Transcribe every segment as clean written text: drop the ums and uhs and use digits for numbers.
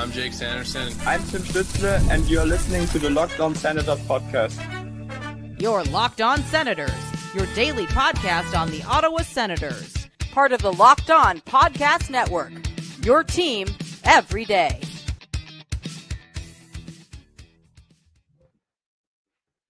I'm Jake Sanderson. I'm Tim Stützle, and you're listening to the Locked On Senators podcast. You're Locked On Senators, your daily podcast on the Ottawa Senators. Part of the Locked On Podcast Network, your team every day.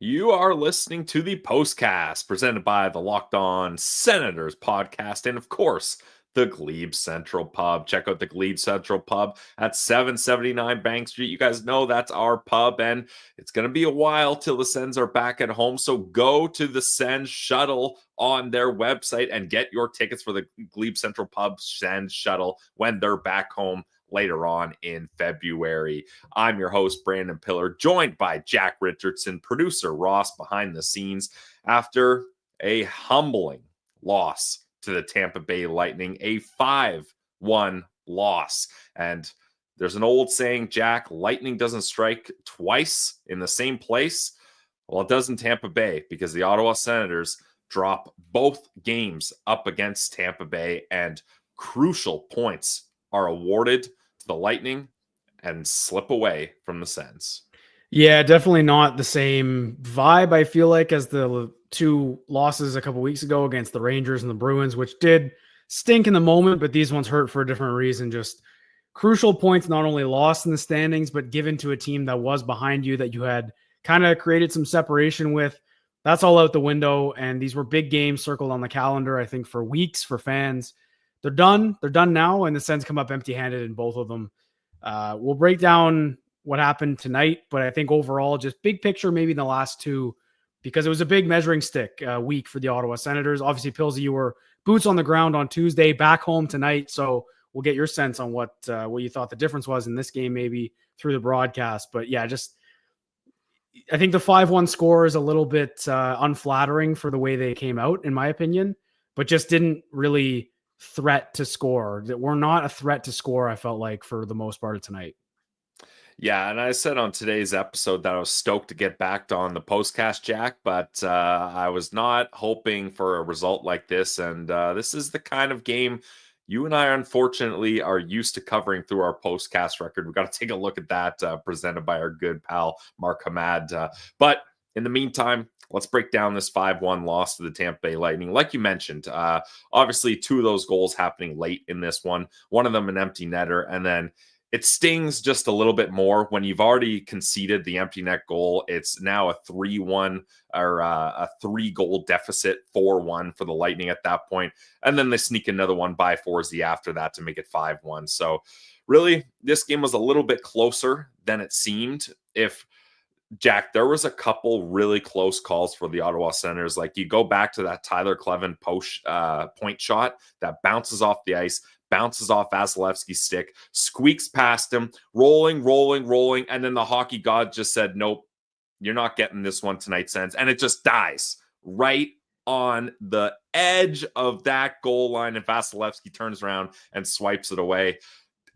You are listening to the Postcast, presented by the Locked On Senators podcast, and of course, the Glebe Central Pub. Check out the Glebe Central Pub at 779 Bank Street. You guys know that's our pub, and it's going to be a while till the Sens are back at home, so go to the Sens Shuttle on their website and get your tickets for the Glebe Central Pub Sens Shuttle when they're back home later on in February. I'm your host, Brandon Piller, joined by Jack Richardson, producer Ross behind the scenes, after a humbling loss to the Tampa Bay Lightning, a 5-1 loss. And there's an old saying, Jack, lightning doesn't strike twice in the same place. Well, it does in Tampa Bay, because the Ottawa Senators drop both games up against Tampa Bay, and crucial points are awarded to the Lightning and slip away from the Sens. Yeah, definitely not the same vibe, I feel like, as the two losses a couple weeks ago against the Rangers and the Bruins, which did stink in the moment, but these ones hurt for a different reason. Just crucial points, not only lost in the standings, but given to a team that was behind you, that you had kind of created some separation with. That's all out the window, and these were big games circled on the calendar, I think, for weeks for fans. They're done. They're done now, and the Sens come up empty-handed in both of them. We'll break down what happened tonight, but I think overall, just big picture, maybe in the last two, because it was a big measuring stick week for the Ottawa Senators. Obviously, Pilsy, you were boots on the ground on Tuesday, back home tonight, so we'll get your sense on what you thought the difference was in this game, maybe through the broadcast. But yeah, I think the 5-1 score is a little bit unflattering for the way they came out, in my opinion, but just didn't really threat to score. That we're not a threat to score, I felt like, for the most part of tonight. Yeah, and I said on today's episode that I was stoked to get back on the Postcast, Jack, but I was not hoping for a result like this, and this is the kind of game you and I, unfortunately, are used to covering through our Postcast record. We've got to take a look at that, presented by our good pal, Mark Hamad. But in the meantime, let's break down this 5-1 loss to the Tampa Bay Lightning. Like you mentioned, obviously two of those goals happening late in this one of them an empty netter, and then it stings just a little bit more when you've already conceded the empty net goal. It's now a 3-1 or a 3-goal deficit, 4-1 for the Lightning at that point. And then they sneak another one by Forsberg after that to make it 5-1. So really, this game was a little bit closer than it seemed. Jack, there was a couple really close calls for the Ottawa Senators. Like, you go back to that Tyler Clevin point shot that bounces off the ice, bounces off Vasilevsky's stick, squeaks past him, rolling, and then the hockey god just said, nope, you're not getting this one tonight, Sens. And it just dies right on the edge of that goal line, and Vasilevsky turns around and swipes it away.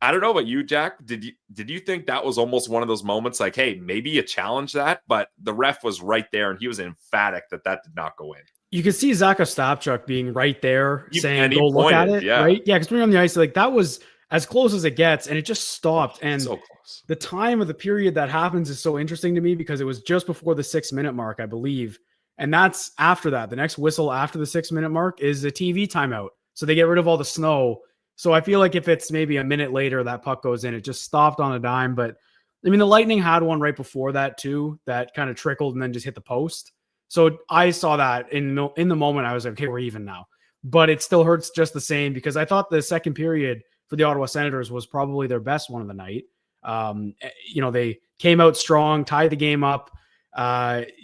I don't know about you, Jack. Did you think that was almost one of those moments like, hey, maybe you challenge that? But the ref was right there, and he was emphatic that did not go in. You could see Zach Ostapchuk being right there saying, go look at it, yeah. Right? Yeah, because when you're on the ice, like, that was as close as it gets, and it just stopped. And so close. The time of the period that happens is so interesting to me, because it was just before the 6-minute mark, I believe. And that's after that. The next whistle after the 6-minute mark is a TV timeout. So they get rid of all the snow. So I feel like if it's maybe a minute later that puck goes in, it just stopped on a dime. But I mean, the Lightning had one right before that too, that kind of trickled and then just hit the post. So I saw that in the moment. I was like, okay, we're even now. But it still hurts just the same, because I thought the second period for the Ottawa Senators was probably their best one of the night. They came out strong, tied the game up.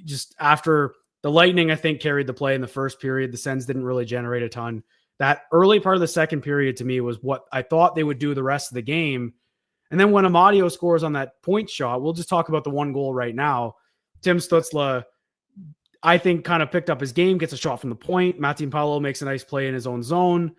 Just after the Lightning, I think, carried the play in the first period. The Sens didn't really generate a ton. That early part of the second period to me was what I thought they would do the rest of the game. And then when Amadio scores on that point shot, we'll just talk about the one goal right now. Tim Stützle, I think, kind of picked up his game, gets a shot from the point. Martin Paolo makes a nice play in his own zone.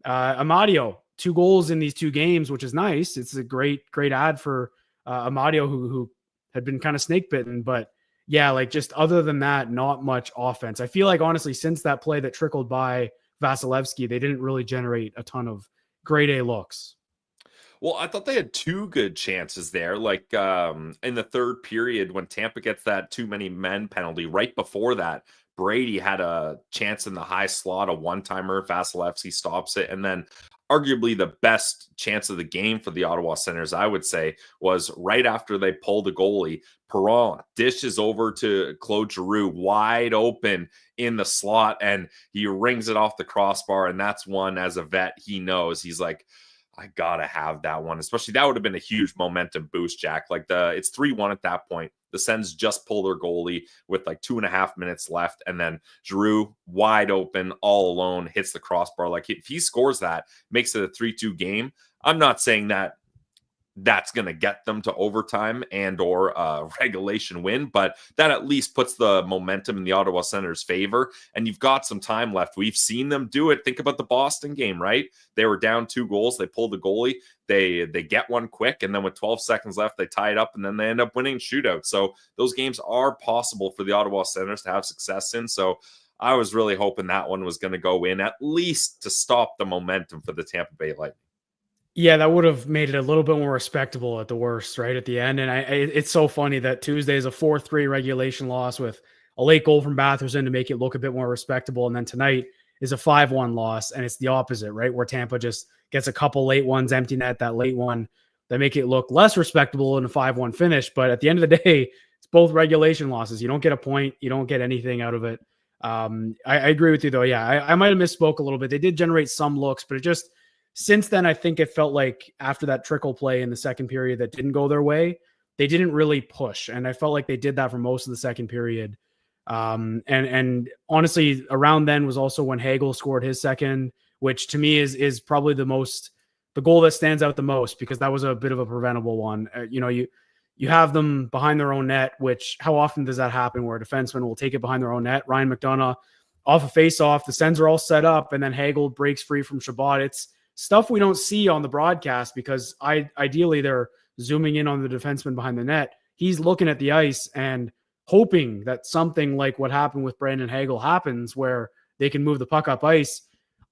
Amadio, 2 goals in these 2 games, which is nice. It's a great ad for Amadio, who had been kind of snake bitten. But yeah, like, just other than that, not much offense. I feel like, honestly, since that play that trickled by Vasilevsky, they didn't really generate a ton of grade A looks. Well, I thought they had two good chances there. Like in the third period, when Tampa gets that too many men penalty, right before that, Brady had a chance in the high slot, a one-timer. Vasilevsky stops it. And then arguably the best chance of the game for the Ottawa Senators, I would say, was right after they pulled the goalie. Perron dishes over to Claude Giroux wide open in the slot, and he rings it off the crossbar. And that's one, as a vet, he knows. He's like, I gotta have that one. Especially that would have been a huge momentum boost, Jack. Like it's 3-1 at that point. The Sens just pull their goalie with like 2.5 minutes left, and then Giroux wide open, all alone, hits the crossbar. Like if he scores that, makes it a 3-2 game. I'm not saying that that's going to get them to overtime and or regulation win, but that at least puts the momentum in the Ottawa Senators' favor. And you've got some time left. We've seen them do it. Think about the Boston game, right? They were down 2 goals. They pulled the goalie. They get one quick, and then with 12 seconds left, they tie it up, and then they end up winning shootout. So those games are possible for the Ottawa Senators to have success in. So I was really hoping that one was going to go in, at least to stop the momentum for the Tampa Bay Lightning. Yeah, that would have made it a little bit more respectable at the worst, right at the end. And it's so funny that Tuesday is a 4-3 regulation loss with a late goal from Batherson to make it look a bit more respectable. And then tonight is a 5-1 loss, and it's the opposite, right? Where Tampa just gets a couple late ones, empty net, that late one, that make it look less respectable in a 5-1 finish. But at the end of the day, it's both regulation losses. You don't get a point. You don't get anything out of it. I agree with you, though. Yeah, I might have misspoke a little bit. They did generate some looks, but it just... Since then, I think it felt like after that trickle play in the second period that didn't go their way, they didn't really push. And I felt like they did that for most of the second period. And honestly, around then was also when Hagel scored his second, which to me is probably the goal that stands out the most, because that was a bit of a preventable one. You have them behind their own net, which how often does that happen where a defenseman will take it behind their own net? Ryan McDonough off a face-off, the Sens are all set up, and then Hagel breaks free from Shabbat. It's stuff we don't see on the broadcast because ideally they're zooming in on the defenseman behind the net. He's looking at the ice and hoping that something like what happened with Brandon Hagel happens where they can move the puck up ice.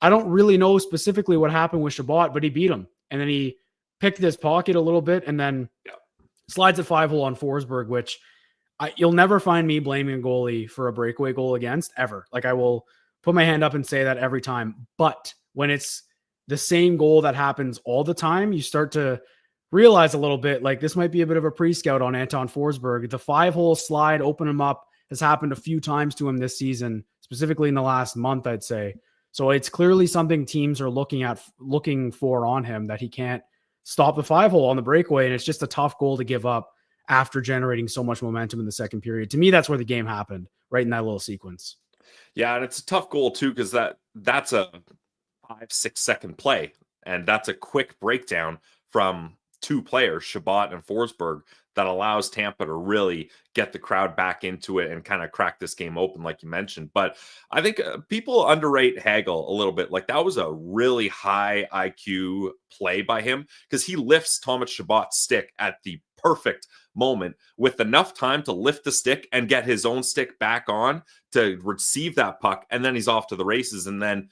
I don't really know specifically what happened with Shabbat, but he beat him. And then he picked his pocket a little bit and then slides a 5-hole on Forsberg, which you'll never find me blaming a goalie for a breakaway goal against, ever. Like, I will put my hand up and say that every time. But when it's the same goal that happens all the time, you start to realize a little bit like this might be a bit of a pre-scout on Anton Forsberg. The 5-hole slide, open him up, has happened a few times to him this season, specifically in the last month, I'd say. So it's clearly something teams are looking for on him, that he can't stop the 5-hole on the breakaway. And it's just a tough goal to give up after generating so much momentum in the second period. To me, that's where the game happened, right in that little sequence. Yeah, and it's a tough goal too, because that's a 5-6 second play, and that's a quick breakdown from two players, Shabbat and Forsberg, that allows Tampa to really get the crowd back into it and kind of crack this game open, like you mentioned. But I think people underrate Hagel a little bit. Like, that was a really high IQ play by him, because he lifts Thomas Shabbat's stick at the perfect moment with enough time to lift the stick and get his own stick back on to receive that puck, and then he's off to the races. And then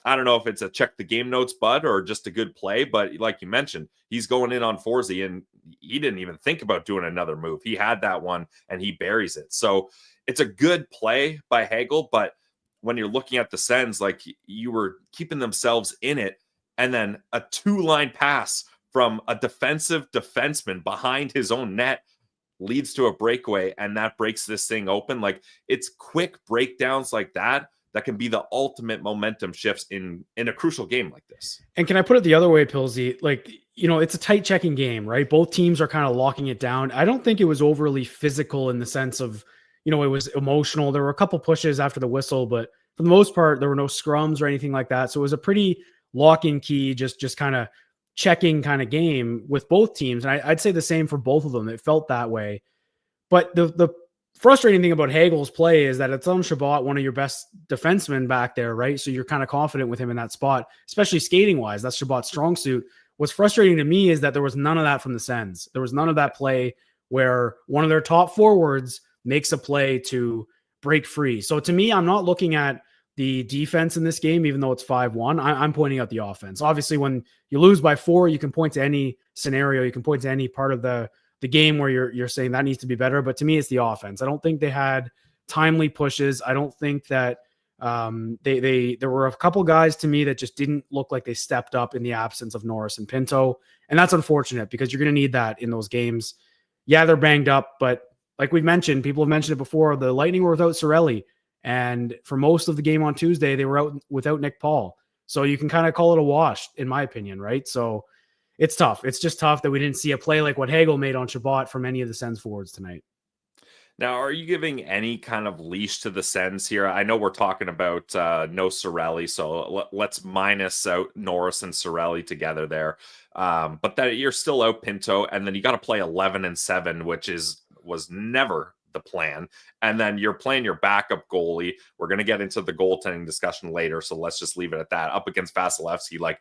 I don't know if it's a check the game notes, bud, or just a good play, but like you mentioned, he's going in on Forsey, and he didn't even think about doing another move. He had that one, and he buries it. So it's a good play by Hagel, but when you're looking at the Sens, like, you were keeping themselves in it, and then a 2-line pass from a defensive defenseman behind his own net leads to a breakaway, and that breaks this thing open. Like, it's quick breakdowns like that can be the ultimate momentum shifts in a crucial game like this. And can I put it the other way, Pilsy? Like, it's a tight checking game, right? Both teams are kind of locking it down. I don't think it was overly physical in the sense of, it was emotional. There were a couple pushes after the whistle, but for the most part, there were no scrums or anything like that. So it was a pretty lock and key, just kind of checking kind of game with both teams. And I'd say the same for both of them. It felt that way. But the frustrating thing about Hagel's play is that it's on Shabbat, one of your best defensemen back there, right? So you're kind of confident with him in that spot, especially skating wise. That's Shabbat's strong suit. What's frustrating to me is that there was none of that from the Sens. There was none of that play where one of their top forwards makes a play to break free. So to me, I'm not looking at the defense in this game, even though it's 5-1. I'm pointing out the offense. Obviously, when you lose by 4, you can point to any scenario. You can point to any part of the game where you're saying that needs to be better. But to me, it's the offense. I don't think they had timely pushes. I don't think that there were a couple guys to me that just didn't look like they stepped up in the absence of Norris and Pinto. And that's unfortunate because you're going to need that in those games. Yeah, they're banged up, but like we've mentioned, people have mentioned it before, the Lightning were without Cirelli. And for most of the game on Tuesday, they were out without Nick Paul. So you can kind of call it a wash, in my opinion, right? So it's tough. It's just tough that we didn't see a play like what Hagel made on Shabbat from any of the Sens forwards tonight. Now, are you giving any kind of leash to the Sens here? I know we're talking about no Cirelli, so let's minus out Norris and Cirelli together there. But that you're still out Pinto, and then you got to play 11-7, which was never the plan. And then you're playing your backup goalie. We're going to get into the goaltending discussion later, so let's just leave it at that. Up against Vasilevsky, like,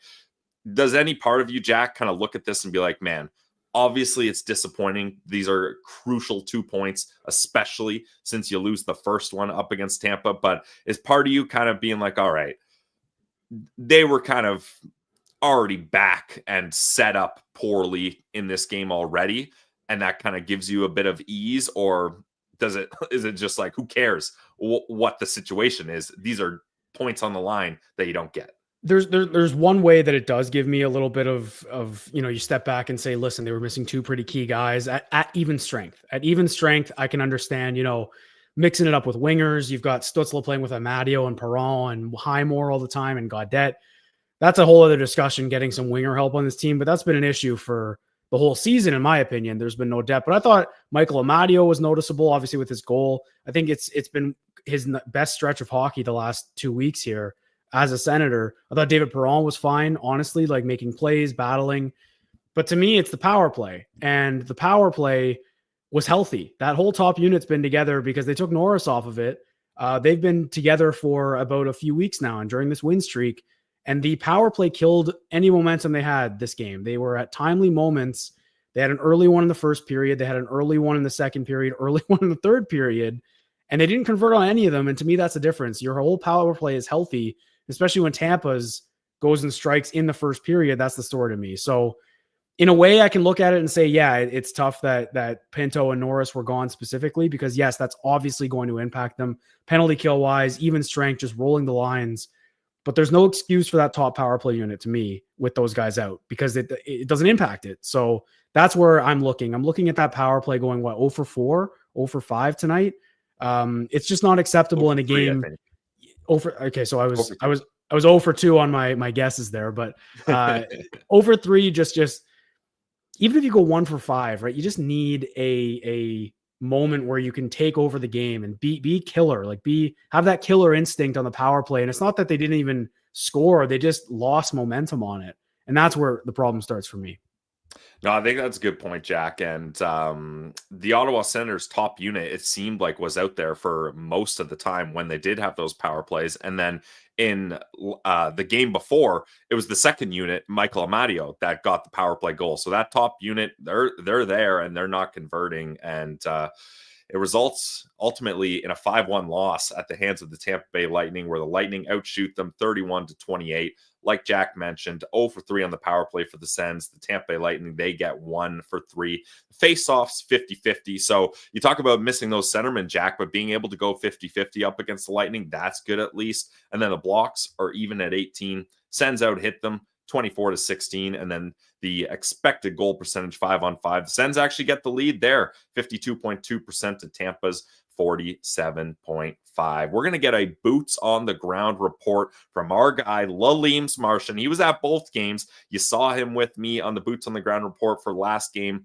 does any part of you, Jack, kind of look at this and be like, man, obviously it's disappointing. These are crucial 2 points, especially since you lose the first one up against Tampa. But is part of you kind of being like, all right, they were kind of already back and set up poorly in this game already, and that kind of gives you a bit of ease? Or is it just like, who cares what the situation is? These are points on the line that you don't get. There's one way that it does give me a little bit of, you step back and say, listen, they were missing 2 pretty key guys at even strength. At even strength, I can understand, mixing it up with wingers. You've got Stützle playing with Amadio and Perron and Highmore all the time and Gaudette. That's a whole other discussion, getting some winger help on this team, but that's been an issue for the whole season, in my opinion. There's been no depth, but I thought Michael Amadio was noticeable, obviously, with his goal. I think it's been his best stretch of hockey the last 2 weeks here as a Senator. I thought David Perron was fine, honestly, like making plays, battling. But to me, it's the power play. And the power play was healthy. That whole top unit's been together because they took Norris off of it. They've been together for about a few weeks now and during this win streak. And the power play killed any momentum they had this game. They were at timely moments. They had an early one in the first period. They had an early one in the second period, early one in the third period. And they didn't convert on any of them. And to me, that's the difference. Your whole power play is healthy, especially when Tampa's goes and strikes in the first period. That's the story to me. So in a way, I can look at it and say, yeah, it's tough that Pinto and Norris were gone specifically, because yes, that's obviously going to impact them penalty kill wise, even strength, just rolling the lines. But there's no excuse for that top power play unit to me with those guys out, because it doesn't impact it. So that's where I'm looking. I'm looking at that power play going, 0 for 4, 0 for 5 tonight. It's just not acceptable in a game. So I was 0 for 2 on my guesses there, but 0 for 3, just even if you go 1 for 5, right? You just need a moment where you can take over the game and be killer, have that killer instinct on the power play. And it's not that they didn't even score, they just lost momentum on it. And that's where the problem starts for me. No, I think that's a good point, Jack. And the Ottawa Senators top unit, it seemed like, was out there for most of the time when they did have those power plays. And then in the game before, it was the second unit, Michael Amadio, that got the power play goal. So that top unit, they're there and they're not converting. And it results ultimately in a 5-1 loss at the hands of the Tampa Bay Lightning, where the Lightning outshoot them 31-28. Like Jack mentioned, 0 for 3 on the power play for the Sens. The Tampa Bay Lightning, they get 1 for 3. Face-offs, 50-50. So you talk about missing those centermen, Jack, but being able to go 50-50 up against the Lightning, that's good at least. And then the blocks are even at 18. Sens out hit them 24-16. And then the expected goal percentage, 5-on-5. The Sens actually get the lead there, 52.2% to Tampa's 47.5. We're going to get a boots on the ground report from our guy, Laleems Martian. He was at both games. You saw him with me on the boots on the ground report for last game,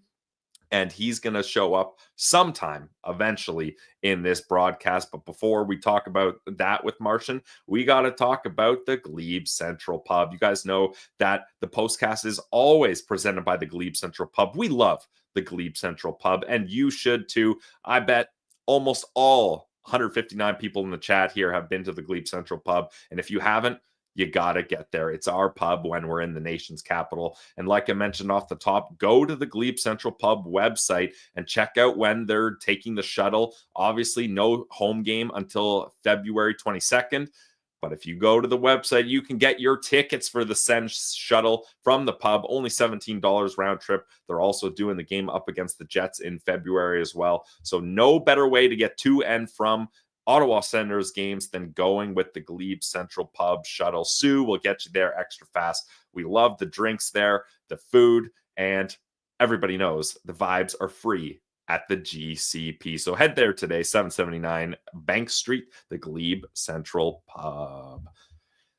and he's going to show up sometime eventually in this broadcast. But before we talk about that with Martian, we got to talk about the Glebe Central Pub. You guys know that the Postcast is always presented by the Glebe Central Pub. We love the Glebe Central Pub, and you should too. I bet almost all 159 people in the chat here have been to the Glebe Central Pub. And if you haven't, you got to get there. It's our pub when we're in the nation's capital. And like I mentioned off the top, go to the Glebe Central Pub website and check out when they're taking the shuttle. Obviously, no home game until February 22nd. But if you go to the website, you can get your tickets for the Sens shuttle from the pub, only $17 round trip. They're also doing the game up against the Jets in February as well. So no better way to get to and from Ottawa Senators games than going with the Glebe Central Pub shuttle. Sue will get you there extra fast. We love the drinks there, the food, and everybody knows the vibes are free at the GCP. So head there today, 779 Bank Street, the Glebe Central Pub.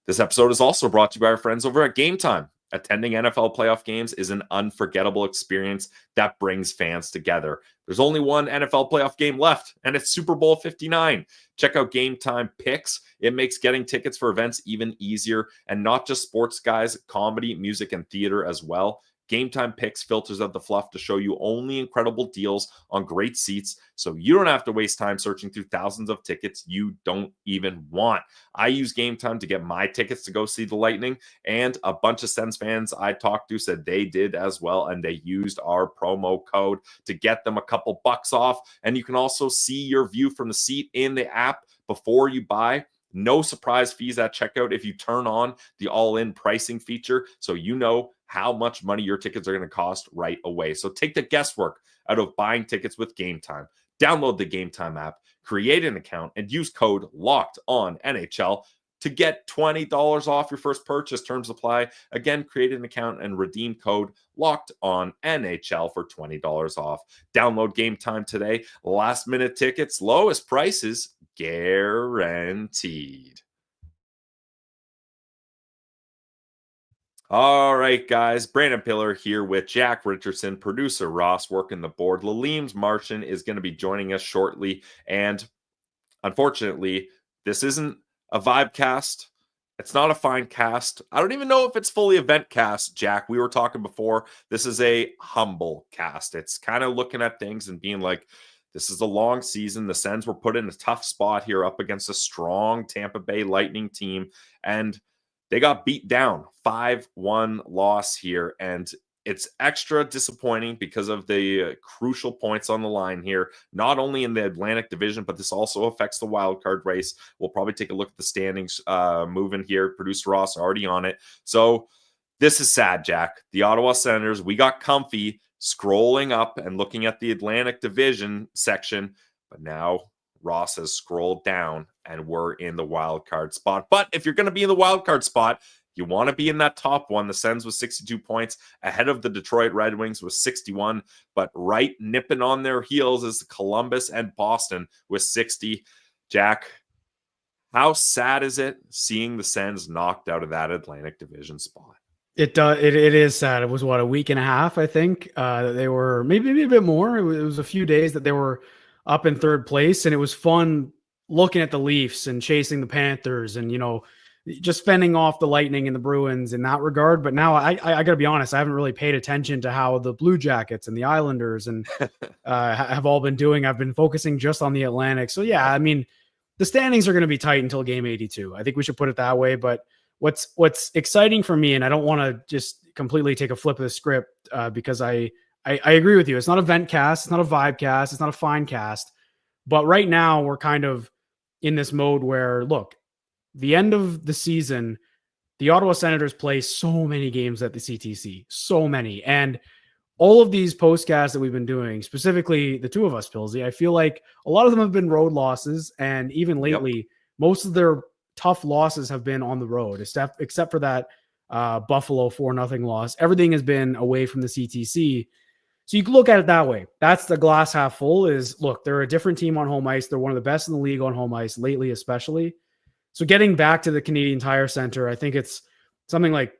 This episode is also brought to you by our friends over at Game Time. Attending NFL playoff games is an unforgettable experience that brings fans together. There's only one NFL playoff game left, and it's Super Bowl 59. Check out Game Time Picks. It makes getting tickets for events even easier, and not just sports, guys, comedy, music, and theater as well. Game Time Picks filters out the fluff to show you only incredible deals on great seats, so you don't have to waste time searching through thousands of tickets you don't even want. I use Game Time to get my tickets to go see the Lightning, and a bunch of Sens fans I talked to said they did as well, and they used our promo code to get them a couple bucks off. And you can also see your view from the seat in the app before you buy. No surprise fees at checkout if you turn on the all-in pricing feature, so you know how much money your tickets are going to cost right away. So take the guesswork out of buying tickets with Game Time. Download the Game Time app, create an account, and use code LOCKEDONNHL to get $20 off your first purchase. Terms apply. Again, create an account and redeem code LOCKEDONNHL for $20 off. Download Game Time today. Last minute tickets, lowest prices guaranteed. All right, guys. Brandon Piller here with Jack Richardson, producer Ross working the board. Laleem's Martian is going to be joining us shortly. And unfortunately, this isn't a vibe cast. It's not a fine cast. I don't even know if it's fully event cast, Jack. We were talking before. This is a humble cast. It's kind of looking at things and being like, this is a long season. The Sens were put in a tough spot here up against a strong Tampa Bay Lightning team. And they got beat down, 5-1 loss here, and it's extra disappointing because of the crucial points on the line here, not only in the Atlantic Division, but this also affects the wild card race. We'll probably take a look at the standings moving here. Producer Ross already on it. So this is sad, Jack. The Ottawa Senators, we got comfy scrolling up and looking at the Atlantic Division section, but now Ross has scrolled down and we're in the wild card spot. But if you're going to be in the wild card spot, you want to be in that top one. The Sens with 62 points ahead of the Detroit Red Wings with 61, but right nipping on their heels is Columbus and Boston with 60. Jack, how sad is it seeing the Sens knocked out of that Atlantic Division spot? It is sad. It was a week and a half, I think. They were maybe a bit more. It was a few days that they were up in third place, and it was fun looking at the Leafs and chasing the Panthers and, just fending off the Lightning and the Bruins in that regard. But now I gotta be honest, I haven't really paid attention to how the Blue Jackets and the Islanders and have all been doing. I've been focusing just on the Atlantic. So yeah, I mean, the standings are going to be tight until game 82. I think we should put it that way. But what's exciting for me, and I don't want to just completely take a flip of the script because I agree with you. It's not a vent cast. It's not a vibe cast. It's not a fine cast. But right now we're kind of in this mode where, look, the end of the season, the Ottawa Senators play so many games at the CTC, so many. And all of these postcasts that we've been doing, specifically the two of us, Pilsy, I feel like a lot of them have been road losses. And even lately, most of their tough losses have been on the road, except for that Buffalo 4-0 loss. Everything has been away from the CTC. So you can look at it that way. That's the glass half full is, look, they're a different team on home ice. They're one of the best in the league on home ice lately, especially. So getting back to the Canadian Tire Center, I think it's something like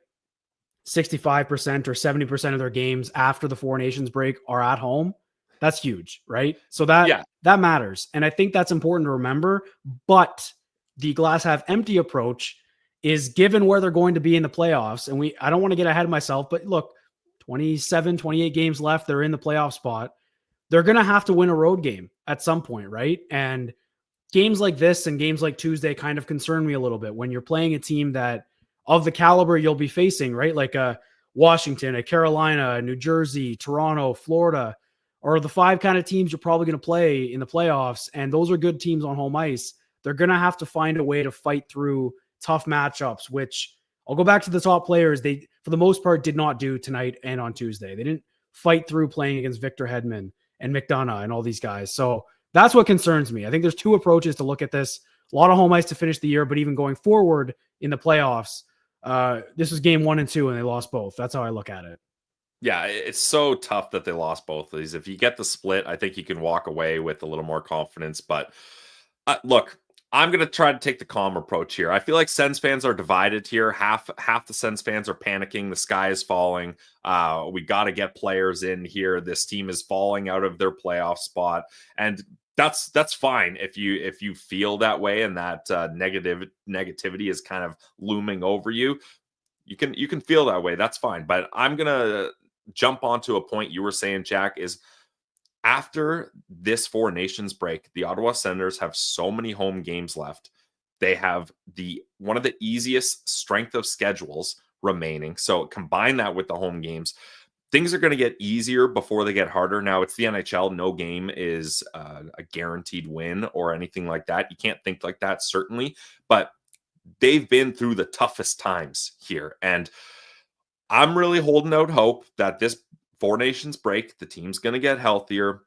65% or 70% of their games after the Four Nations break are at home. That's huge, right? So that matters. And I think that's important to remember. But the glass half empty approach is given where they're going to be in the playoffs. And I don't want to get ahead of myself, but look, 27, 28 games left. They're in the playoff spot. They're going to have to win a road game at some point, right? And games like this and games like Tuesday kind of concern me a little bit when you're playing a team that of the caliber you'll be facing, right? Like a Washington, a Carolina, New Jersey, Toronto, Florida, or the 5 kind of teams you're probably going to play in the playoffs. And those are good teams on home ice. They're going to have to find a way to fight through tough matchups, which I'll go back to the top players. They, for the most part, did not do tonight and on Tuesday. They didn't fight through playing against Victor Hedman and McDonough and all these guys. So that's what concerns me. I think there's two approaches to look at this. A lot of home ice to finish the year, but even going forward in the playoffs, this was game 1 and 2, and they lost both. That's how I look at it. Yeah, it's so tough that they lost both of these. If you get the split, I think you can walk away with a little more confidence. But look, I'm going to try to take the calm approach here. I feel like Sens fans are divided here. Half the Sens fans are panicking. The sky is falling. We got to get players in here. This team is falling out of their playoff spot. And that's fine if you feel that way and that negativity is kind of looming over you. You can feel that way. That's fine. But I'm going to jump onto a point you were saying, Jack, is after this Four Nations break, the Ottawa Senators have so many home games left. They have one of the easiest strength of schedules remaining. So combine that with the home games. Things are going to get easier before they get harder. Now, it's the NHL. No game is a guaranteed win or anything like that. You can't think like that, certainly. But they've been through the toughest times here. And I'm really holding out hope that this Four Nations break, the team's going to get healthier,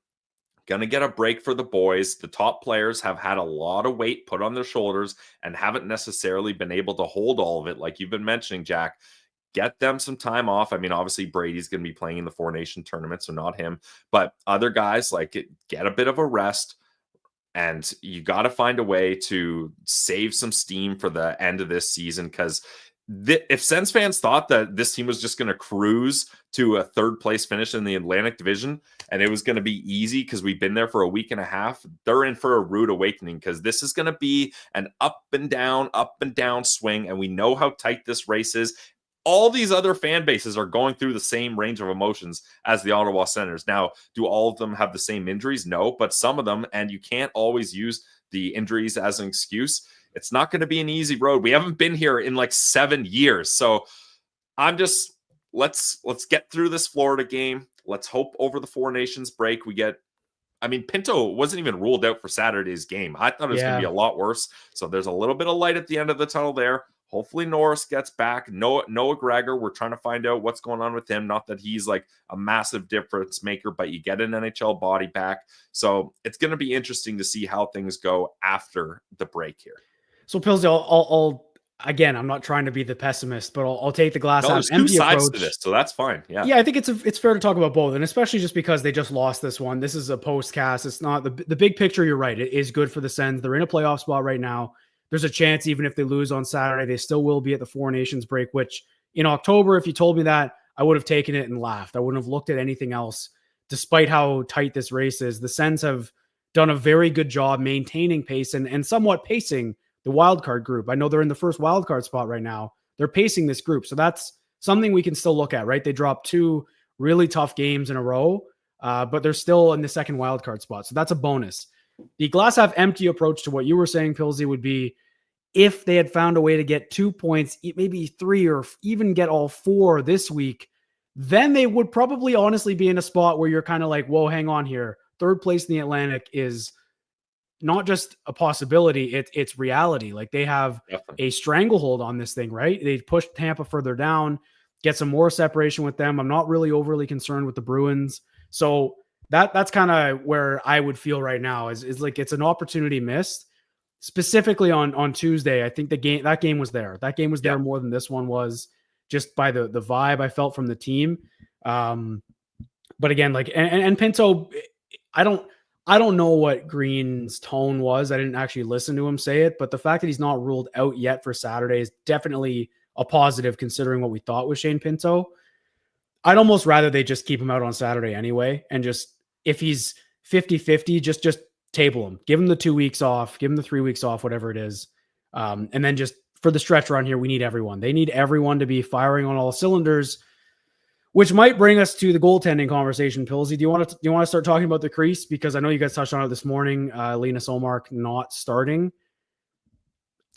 going to get a break for the boys. The top players have had a lot of weight put on their shoulders and haven't necessarily been able to hold all of it, like you've been mentioning, Jack. Get them some time off. I mean, obviously, Brady's going to be playing in the Four Nation tournament, so not him. But other guys, get a bit of a rest. And you got to find a way to save some steam for the end of this season, because if Sens fans thought that this team was just going to cruise to a third place finish in the Atlantic Division and it was going to be easy because we've been there for a week and a half, they're in for a rude awakening, because this is going to be an up and down swing. And we know how tight this race is. All these other fan bases are going through the same range of emotions as the Ottawa Senators. Now, do all of them have the same injuries? No, but some of them, and you can't always use the injuries as an excuse. It's not going to be an easy road. We haven't been here in 7 years. So I'm just, let's get through this Florida game. Let's hope over the Four Nations break Pinto wasn't even ruled out for Saturday's game. I thought it was going to be a lot worse. So there's a little bit of light at the end of the tunnel there. Hopefully Norris gets back. Noah Gregor, we're trying to find out what's going on with him. Not that he's a massive difference maker, but you get an NHL body back. So it's going to be interesting to see how things go after the break here. So Pillsy, I'll again, I'm not trying to be the pessimist, but I'll take the glass half empty two sides approach to this, so that's fine. Yeah, I think it's fair to talk about both, and especially just because they just lost this one. This is a postcast. It's not the big picture. You're right. It is good for the Sens. They're in a playoff spot right now. There's a chance, even if they lose on Saturday, they still will be at the Four Nations break, which in October, if you told me that, I would have taken it and laughed. I wouldn't have looked at anything else, despite how tight this race is. The Sens have done a very good job maintaining pace and somewhat pacing the wildcard group. I know they're in the first wildcard spot right now. They're pacing this group. So that's something we can still look at, right? They dropped 2 really tough games in a row, but they're still in the second wildcard spot. So that's a bonus. The glass half empty approach to what you were saying, Pilsy, would be if they had found a way to get 2 points, maybe 3, or even get all 4 this week, then they would probably honestly be in a spot where you're kind of like, whoa, hang on here. Third place in the Atlantic is not just a possibility, it's reality. They have a stranglehold on this thing, right? They pushed Tampa further down, get some more separation with them. I'm not really overly concerned with the Bruins. So that's kind of where I would feel right now is it's an opportunity missed. Specifically on Tuesday, I think that game was there. That game was there more than this one was, just by the vibe I felt from the team. But again, and Pinto, I don't know what Green's tone was. I didn't actually listen to him say it, but the fact that he's not ruled out yet for Saturday is definitely a positive, considering what we thought with Shane Pinto. I'd almost rather they just keep him out on Saturday anyway. And just, if he's 50-50, just table him, give him the 2 weeks off, give him the 3 weeks off, whatever it is. And then just for the stretch run here, we need everyone. They need everyone to be firing on all cylinders, which might bring us to the goaltending conversation. Pilsy, do you want to start talking about the crease? Because I know you guys touched on it this morning. Linus Ullmark not starting.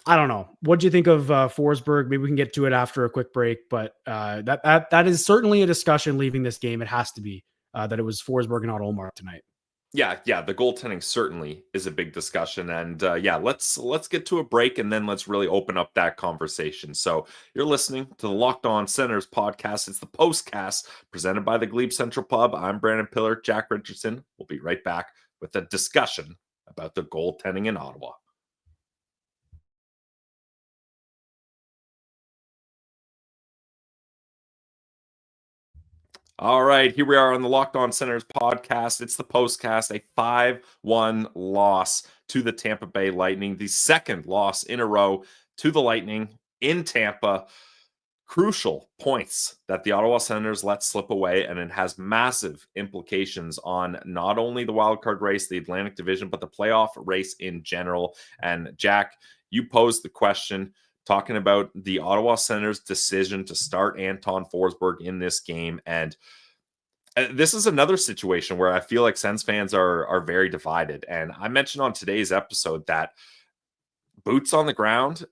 I don't know. What do you think of Forsberg? Maybe we can get to it after a quick break. But that is certainly a discussion leaving this game. It has to be that it was Forsberg and not Ullmark tonight. Yeah, the goaltending certainly is a big discussion, and yeah, let's get to a break, and then let's really open up that conversation. So you're listening to the Locked On Senators podcast. It's the Postcast presented by the Glebe Central Pub. I'm Brandon Piller, Jack Richardson. We'll be right back with a discussion about the goaltending in Ottawa. All right, here we are on the Locked On Senators podcast. It's the Postcast, a 5-1 loss to the Tampa Bay Lightning, the second loss in a row to the Lightning in Tampa. Crucial points that the Ottawa Senators let slip away, and it has massive implications on not only the wildcard race, the Atlantic Division, but the playoff race in general. And Jack, you posed the question talking about the Ottawa Senators' decision to start Anton Forsberg in this game. And this is another situation where I feel like Sens fans are very divided. And I mentioned on today's episode that boots on the ground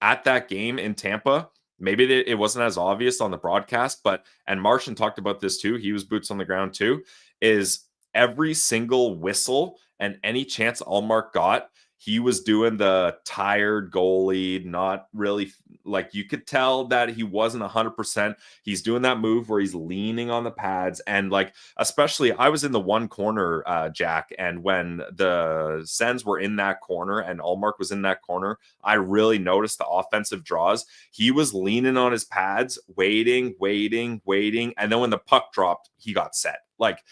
at that game in Tampa, maybe it wasn't as obvious on the broadcast, and Martian talked about this too. He was boots on the ground too, is every single whistle and any chance Ullmark got, he was doing the tired goalie, not really, like, you could tell that he wasn't 100%. He's doing that move where he's leaning on the pads. And like, especially I was in the one corner, Jack, and when the Sens were in that corner and Ullmark was in that corner, I really noticed the offensive draws. He was leaning on his pads, waiting. And then when the puck dropped, he got set. Like,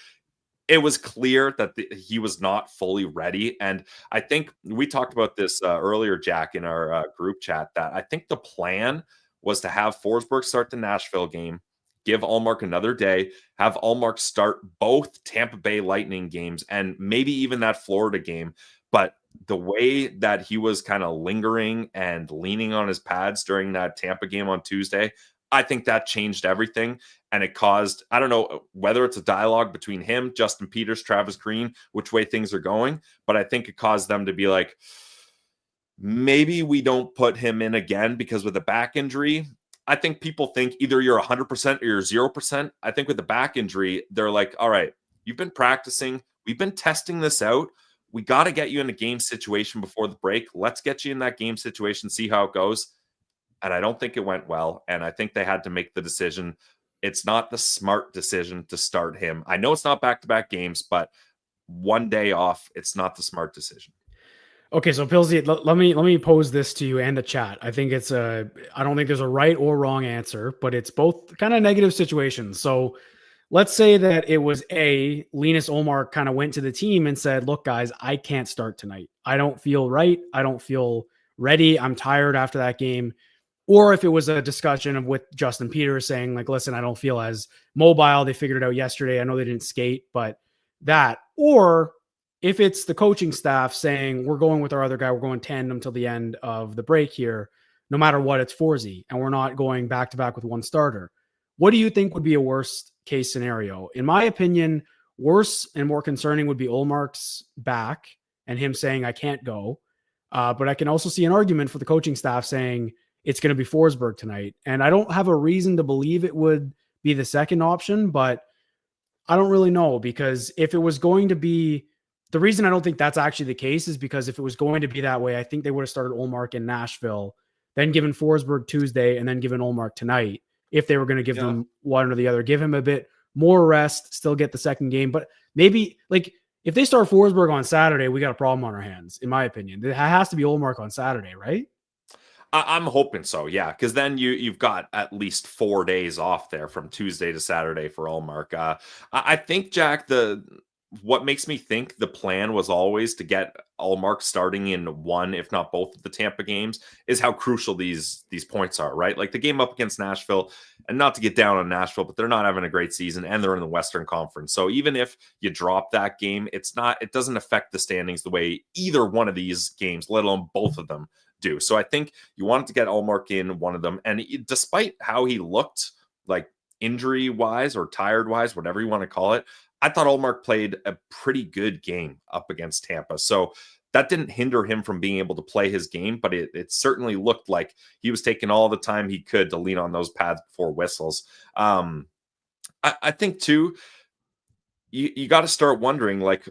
it was clear that he was not fully ready. And I think we talked about this earlier, Jack, in our group chat, that I think the plan was to have Forsberg start the Nashville game, give Ullmark another day, have Ullmark start both Tampa Bay Lightning games and maybe even that Florida game. But the way that he was kind of lingering and leaning on his pads during that Tampa game on Tuesday, I think that changed everything. And it caused, I don't know whether it's a dialogue between him, Justin Peters, Travis Green, which way things are going, but I think it caused them to be like, maybe we don't put him in again, because with a back injury, I think people think either you're 100% or you're 0%. I think with the back injury, they're like, all right, you've been practicing. We've been testing this out. We got to get you in a game situation before the break. Let's get you in that game situation, see how it goes. And I don't think it went well. And I think they had to make the decision. It's not the smart decision to start him. I know it's not back-to-back games, but one day off, it's not the smart decision. Okay, so Pilsy, let me pose this to you and the chat. I think I don't think there's a right or wrong answer, but it's both kind of negative situations. So let's say that it was Linus Ullmark kind of went to the team and said, look, guys, I can't start tonight. I don't feel right. I don't feel ready. I'm tired after that game. Or if it was a discussion of with Justin Peters saying, like, listen, I don't feel as mobile. They figured it out yesterday. I know they didn't skate, but that. Or if it's the coaching staff saying, we're going with our other guy, we're going tandem till the end of the break here, no matter what, it's Forsy, and we're not going back-to-back with one starter. What do you think would be a worst case scenario? In my opinion, worse and more concerning would be Ullmark's back and him saying, I can't go. But I can also see an argument for the coaching staff saying, it's going to be Forsberg tonight. And I don't have a reason to believe it would be the second option, but I don't really know, because if it was going to be, the reason I don't think that's actually the case is because if it was going to be that way, I think they would have started Ullmark in Nashville, then given Forsberg Tuesday, and then given Ullmark tonight, if they were going to give them one or the other, give him a bit more rest, still get the second game. But maybe, like, if they start Forsberg on Saturday, we got a problem on our hands, in my opinion. It has to be Ullmark on Saturday, right? I'm hoping so, yeah, because then you've got at least 4 days off there from Tuesday to Saturday for Ullmark. I think, Jack, what makes me think the plan was always to get Ullmark starting in one, if not both of the Tampa games, is how crucial these points are, right? Like the game up against Nashville, and not to get down on Nashville, but they're not having a great season and they're in the Western Conference. So even if you drop that game, it doesn't affect the standings the way either one of these games, let alone both of them, do. So I think you wanted to get Ullmark in one of them. And despite how he looked, like injury wise or tired wise, whatever you want to call it, I thought Ullmark played a pretty good game up against Tampa. So that didn't hinder him from being able to play his game, but it certainly looked like he was taking all the time he could to lean on those pads before whistles. I think too, you got to start wondering, like,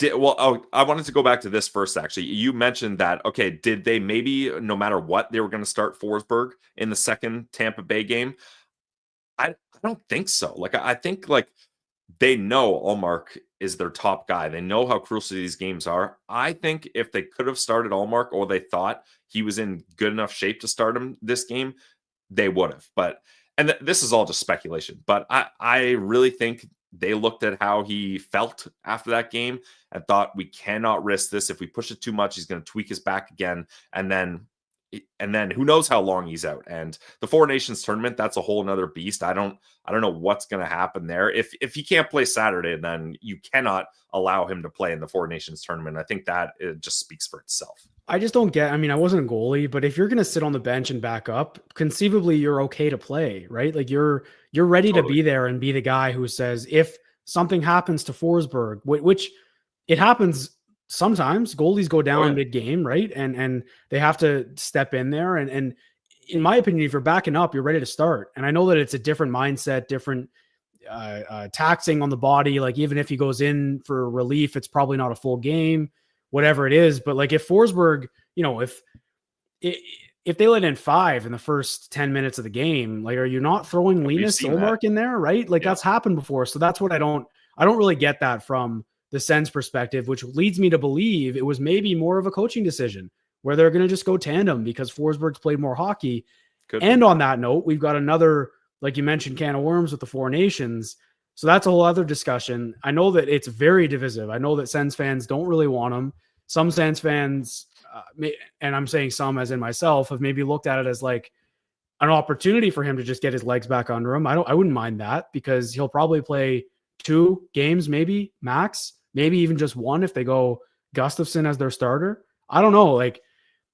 I wanted to go back to this first, actually. You mentioned that, okay, did they maybe, no matter what, they were going to start Forsberg in the second Tampa Bay game? I don't think so. Like, I think, like, they know Ullmark is their top guy. They know how crucial these games are. I think if they could have started Ullmark, or they thought he was in good enough shape to start him this game, they would have. But, and this is all just speculation, but I really think they looked at how he felt after that game and thought, we cannot risk this. If we push it too much, he's going to tweak his back again. And then who knows how long he's out. And the Four Nations tournament, that's a whole nother beast. I don't know what's going to happen there. If he can't play Saturday, then you cannot allow him to play in the Four Nations tournament. I think that it just speaks for itself. I just don't get, I mean, I wasn't a goalie, but if you're going to sit on the bench and back up, conceivably you're okay to play, right? Like you're ready to be there and be the guy who says, if something happens to Forsberg, which it happens sometimes, goalies go down mid game, right? And they have to step in there. And in my opinion, if you're backing up, you're ready to start. And I know that it's a different mindset, different taxing on the body. Like even if he goes in for relief, it's probably not a full game, whatever it is. But like if Forsberg, you know, if they let in 5 in the first 10 minutes of the game, like, are you not throwing Linus Ullmark in there? Right. Like that's happened before. So that's what I don't really get that from the Sens perspective, which leads me to believe it was maybe more of a coaching decision where they're going to just go tandem because Forsberg's played more hockey. And on that note, we've got another, like you mentioned, can of worms with the Four Nations. So that's a whole other discussion. I know that it's very divisive. I know that Sens fans don't really want him. Some Sens fans, and I'm saying some as in myself, have maybe looked at it as like an opportunity for him to just get his legs back under him. I wouldn't mind that because he'll probably play 2 games, maybe max, maybe even just 1 if they go Gustafsson as their starter. I don't know. Like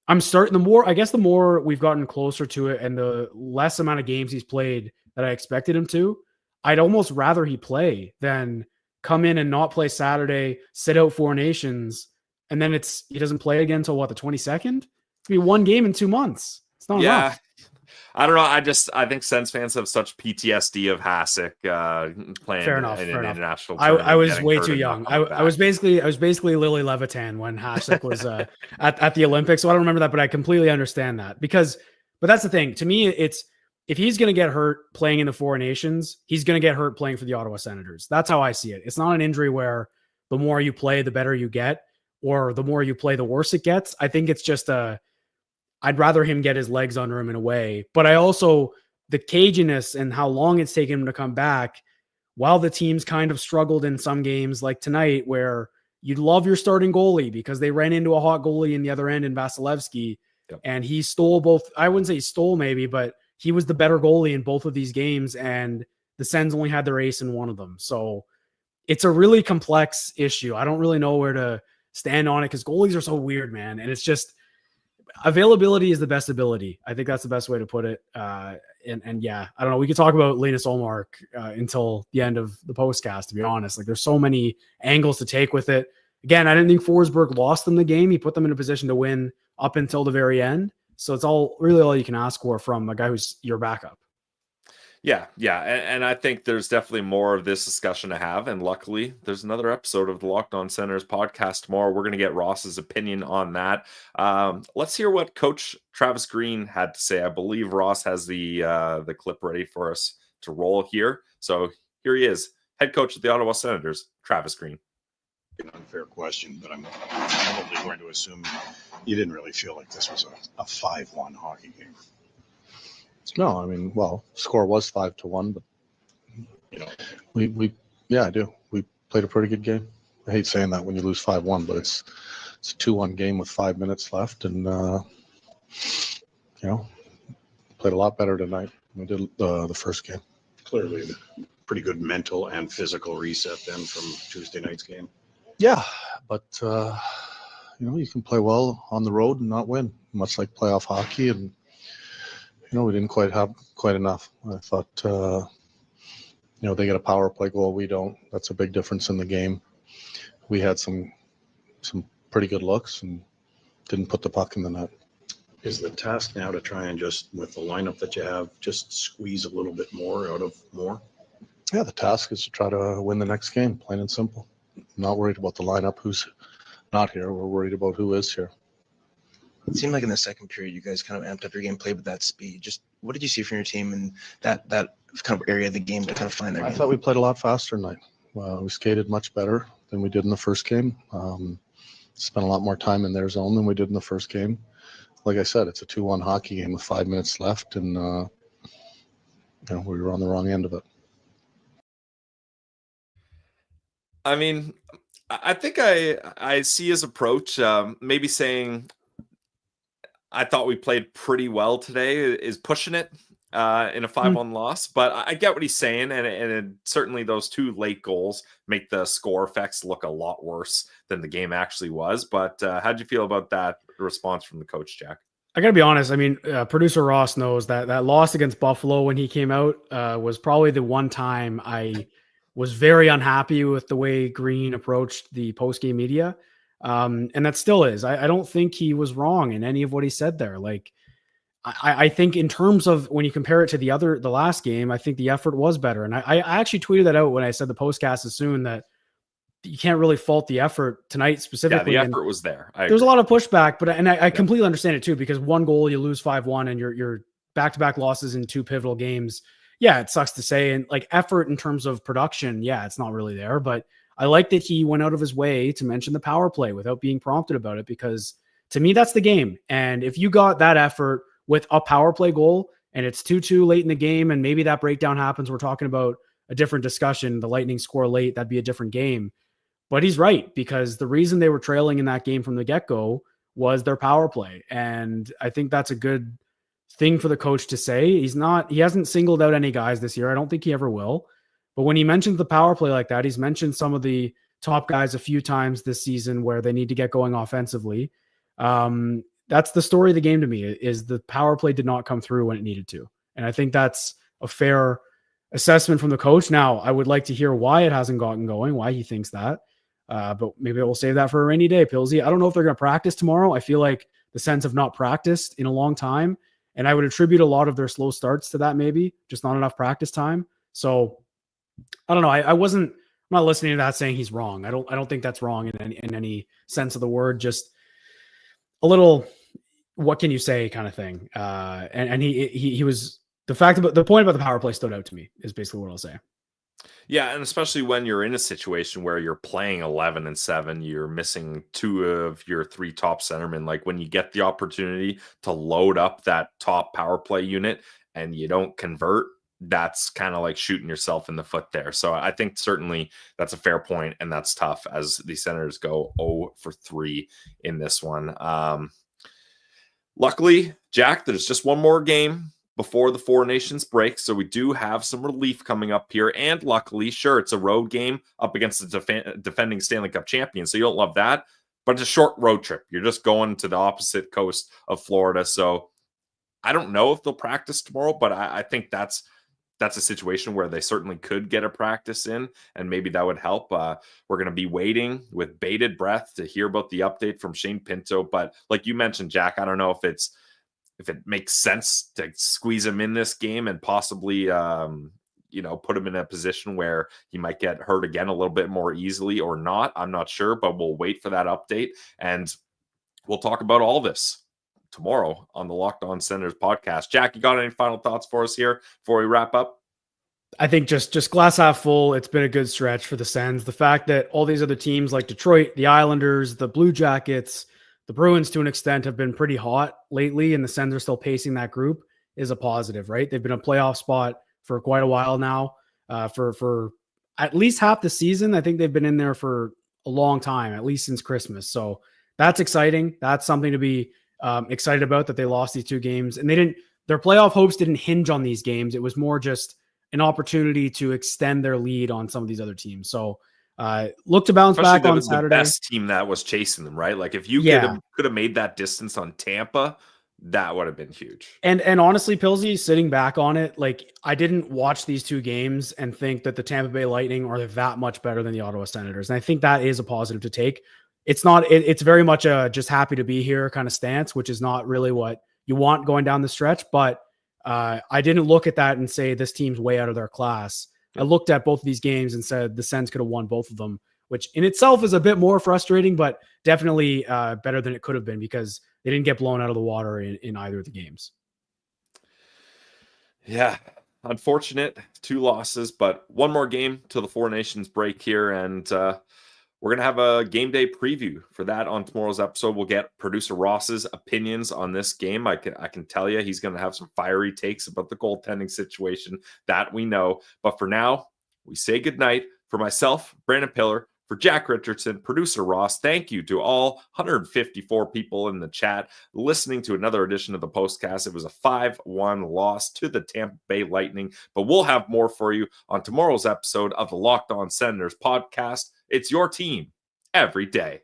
I'm starting the more we've gotten closer to it and the less amount of games he's played that I expected him to, I'd almost rather he play than come in and not play Saturday, sit out Four Nations, and then he doesn't play again until what, the 22nd? It'd be 1 game in 2 months. It's not enough. I don't know. I think Sens fans have such PTSD of Hasek playing in an international tournament. I was way too young. I was basically Lily Levitan when Hasek was at the Olympics. So I don't remember that, but I completely understand that but that's the thing. To me, it's if he's going to get hurt playing in the Four Nations, he's going to get hurt playing for the Ottawa Senators. That's how I see it. It's not an injury where the more you play, the better you get, or the more you play, the worse it gets. I think it's just I'd rather him get his legs under him in a way. But I also, the caginess and how long it's taken him to come back, while the team's kind of struggled in some games like tonight where you'd love your starting goalie because they ran into a hot goalie in the other end in Vasilevsky. Yep. And he stole both. I wouldn't say he stole maybe, but he was the better goalie in both of these games. And the Sens only had their ace in one of them. So it's a really complex issue. I don't really know where to stand on it because goalies are so weird, man. And it's just, availability is the best ability. I think that's the best way to put it. And yeah, I don't know. We could talk about Linus Ullmark until the end of the postcast, to be honest. Like there's so many angles to take with it. Again, I didn't think Forsberg lost them the game. He put them in a position to win up until the very end. So it's all you can ask for from a guy who's your backup. Yeah. And I think there's definitely more of this discussion to have. And luckily, there's another episode of the Locked On Senators podcast tomorrow. We're going to get Ross's opinion on that. Let's hear what Coach Travis Green had to say. I believe Ross has the clip ready for us to roll here. So here he is, head coach of the Ottawa Senators, Travis Green. An unfair question, but I'm probably going to assume you didn't really feel like this was a 5-1 hockey game. No, I mean, score was 5-1, but I do. We played a pretty good game. I hate saying that when you lose 5-1, but it's a 2-1 game with 5 minutes left, and played a lot better tonight than we did the first game. Clearly, pretty good mental and physical reset then from Tuesday night's game. Yeah, but you can play well on the road and not win, much like playoff hockey, and we didn't quite have enough. I thought, they get a power play goal. We don't. That's a big difference in the game. We had some pretty good looks and didn't put the puck in the net. Is the task now to try and just, with the lineup that you have, just squeeze a little bit more out of more? Yeah, the task is to try to win the next game, plain and simple. not worried about the lineup who's not here. We're worried about who is here. It seemed like in the second period, you guys kind of amped up your game, played with that speed. Just what did you see from your team in that kind of area of the game to kind of find their I game? thought we played a lot faster tonight. We skated much better than we did in the first game. Spent a lot more time in their zone than we did in the first game. Like I said, it's a 2-1 hockey game with 5 minutes left, and we were on the wrong end of it. I mean, I think I see his approach. Maybe saying I thought we played pretty well today is pushing it in a 5-1 loss, but I get what he's saying, and certainly those 2 late goals make the score effects look a lot worse than the game actually was. But how'd you feel about that response from the coach, Jack? I got to be honest. I mean, producer Ross knows that loss against Buffalo when he came out was probably the one time I was very unhappy with the way Green approached the post-game media. And that still is. I don't think he was wrong in any of what he said there. Like, I think in terms of when you compare it to the last game, I think the effort was better. And I actually tweeted that out when I said the postcast is soon, that you can't really fault the effort tonight specifically. Yeah, the effort was there. There was a lot of pushback, but I completely understand it too, because 1 goal, you lose 5-1 and you're back-to-back losses in 2 pivotal games. Yeah, it sucks to say. And like effort in terms of production, yeah, it's not really there, but I like that he went out of his way to mention the power play without being prompted about it, because to me, that's the game. And if you got that effort with a power play goal and it's 2-2 late in the game, and maybe that breakdown happens, we're talking about a different discussion. The Lightning score late, that'd be a different game. But he's right, because the reason they were trailing in that game from the get-go was their power play. And I think that's a good thing for the coach to say. He hasn't singled out any guys this year. I don't think he ever will. But when he mentions the power play like that, he's mentioned some of the top guys a few times this season where they need to get going offensively. That's the story of the game to me, is the power play did not come through when it needed to. And I think that's a fair assessment from the coach. Now, I would like to hear why it hasn't gotten going, why he thinks that. But maybe we'll save that for a rainy day, Pillsy. I don't know if they're going to practice tomorrow. I feel like the Sens have not practiced in a long time, and I would attribute a lot of their slow starts to that, maybe just not enough practice time. So I don't know. I'm not listening to that saying he's wrong. I don't think that's wrong in any sense of the word. Just a little, what can you say kind of thing. And he was, the point about the power play stood out to me, is basically what I'll say. Yeah, and especially when you're in a situation where you're playing 11-7, you're missing 2 of your 3 top centermen. Like, when you get the opportunity to load up that top power play unit and you don't convert, that's kind of like shooting yourself in the foot there. So I think certainly that's a fair point, and that's tough as the Senators go 0-for-3 in this one. Luckily, Jack, there's just one more game before the Four Nations break, so we do have some relief coming up here. And luckily, sure, it's a road game up against the defending Stanley Cup champion, so you don't love that, but it's a short road trip. You're just going to the opposite coast of Florida, so I don't know if they'll practice tomorrow, but I think that's a situation where they certainly could get a practice in, and maybe that would help. We're going to be waiting with bated breath to hear about the update from Shane Pinto, but like you mentioned, Jack, I don't know if it makes sense to squeeze him in this game and possibly, put him in a position where he might get hurt again a little bit more easily or not. I'm not sure, but we'll wait for that update, and we'll talk about all this tomorrow on the Locked On Senators podcast. Jack, you got any final thoughts for us here before we wrap up? I think just glass half full. It's been a good stretch for the Sens. The fact that all these other teams like Detroit, the Islanders, the Blue Jackets, the Bruins to an extent have been pretty hot lately, and the Sens are still pacing that group, is a positive, right? They've been a playoff spot for quite a while now, for at least half the season. I think they've been in there for a long time, at least since Christmas. So that's exciting. That's something to be excited about, that they lost these 2 games, and their playoff hopes didn't hinge on these games. It was more just an opportunity to extend their lead on some of these other teams. So look to bounce back on Saturday. The best team that was chasing them, right? Like, if you could have made that distance on Tampa, that would have been huge. And honestly, Pillsy, sitting back on it, like, I didn't watch these 2 games and think that the Tampa Bay Lightning are that much better than the Ottawa Senators. And I think that is a positive to take. It's not, it's very much a just happy to be here kind of stance, which is not really what you want going down the stretch. But I didn't look at that and say this team's way out of their class. I looked at both of these games and said the Sens could have won both of them which in itself is a bit more frustrating, but definitely better than it could have been because they didn't get blown out of the water in either of the games. Yeah, unfortunate 2 losses, but one more game till the Four Nations break here, and we're going to have a game day preview for that on tomorrow's episode. We'll get producer Ross's opinions on this game. I can tell you he's going to have some fiery takes about the goaltending situation, that we know. But for now, we say goodnight. For myself, Brandon Piller, for Jack Richardson, producer Ross, thank you to all 154 people in the chat listening to another edition of the Postcast. It was a 5-1 loss to the Tampa Bay Lightning, but we'll have more for you on tomorrow's episode of the Locked On Senators podcast. It's your team every day.